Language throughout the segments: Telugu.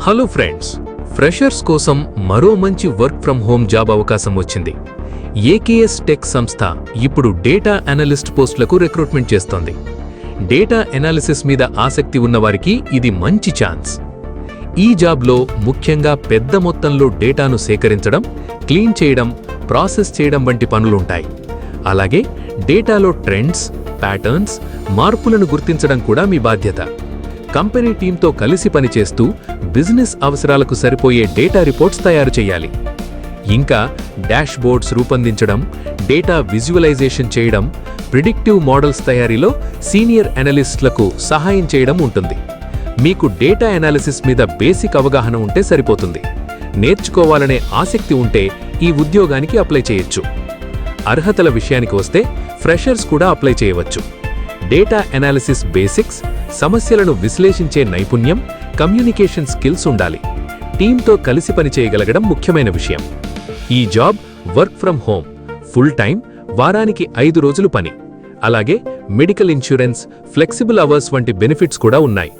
హలో ఫ్రెండ్స్, ఫ్రెషర్స్ కోసం మరో మంచి వర్క్ ఫ్రమ్ హోమ్ జాబ్ అవకాశం వచ్చింది. ఏకేఎస్ టెక్ సంస్థ ఇప్పుడు డేటా అనలిస్ట్ పోస్టులకు రిక్రూట్మెంట్ చేస్తోంది. డేటా ఎనాలిసిస్ మీద ఆసక్తి ఉన్నవారికి ఇది మంచి ఛాన్స్. ఈ జాబ్లో ముఖ్యంగా పెద్ద మొత్తంలో డేటాను సేకరించడం, క్లీన్ చేయడం, ప్రాసెస్ చేయడం వంటి పనులుంటాయి. అలాగే డేటాలో ట్రెండ్స్, ప్యాటర్న్స్, మార్పులను గుర్తించడం కూడా మీ బాధ్యత. కంపెనీ టీంతో కలిసి పనిచేస్తూ బిజినెస్ అవసరాలకు సరిపోయే డేటా రిపోర్ట్స్ తయారు చేయాలి. ఇంకా డాష్ బోర్డ్స్ రూపొందించడం, డేటా విజువలైజేషన్ చేయడం, ప్రిడిక్టివ్ మోడల్స్ తయారీలో సీనియర్ అనలిస్ట్లకు సహాయం చేయడం ఉంటుంది. మీకు డేటా అనాలిసిస్ మీద బేసిక్ అవగాహన ఉంటే సరిపోతుంది. నేర్చుకోవాలనే ఆసక్తి ఉంటే ఈ ఉద్యోగానికి అప్లై చేయొచ్చు. అర్హతల విషయానికి వస్తే ఫ్రెషర్స్ కూడా అప్లై చేయవచ్చు. డేటా అనాలిసిస్ బేసిక్స్, సమస్యలను విశ్లేషించే నైపుణ్యం, కమ్యూనికేషన్ స్కిల్స్ ఉండాలి. టీంతో కలిసి పనిచేయగలగడం ముఖ్యమైన విషయం. ఈ job work from home, full time, వారానికి 5 రోజులు పని. అలాగే మెడికల్ ఇన్సూరెన్స్, ఫ్లెక్సిబుల్ అవర్స్ వంటి బెనిఫిట్స్ కూడా ఉన్నాయి.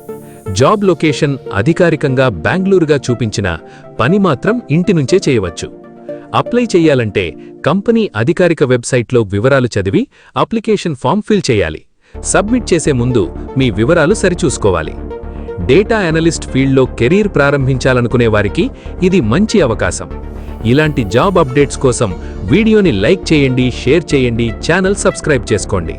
జాబ్ లొకేషన్ అధికారికంగా బెంగళూరుగా చూపించిన పని మాత్రం ఇంటి నుంచే చేయవచ్చు. అప్లై చేయాలంటే కంపెనీ అధికారిక వెబ్సైట్లో వివరాలు చదివి అప్లికేషన్ ఫామ్ ఫిల్ చేయాలి. సబ్మిట్ చేసే ముందు మీ వివరాలు సరిచూసుకోవాలి. డేటా అనలిస్ట్ ఫీల్డ్లో కెరీర్ ప్రారంభించాలనుకునే వారికి ఇది మంచి అవకాశం. ఇలాంటి జాబ్ అప్డేట్స్ కోసం వీడియోని లైక్ చేయండి, షేర్ చేయండి, ఛానల్ సబ్స్క్రైబ్ చేసుకోండి.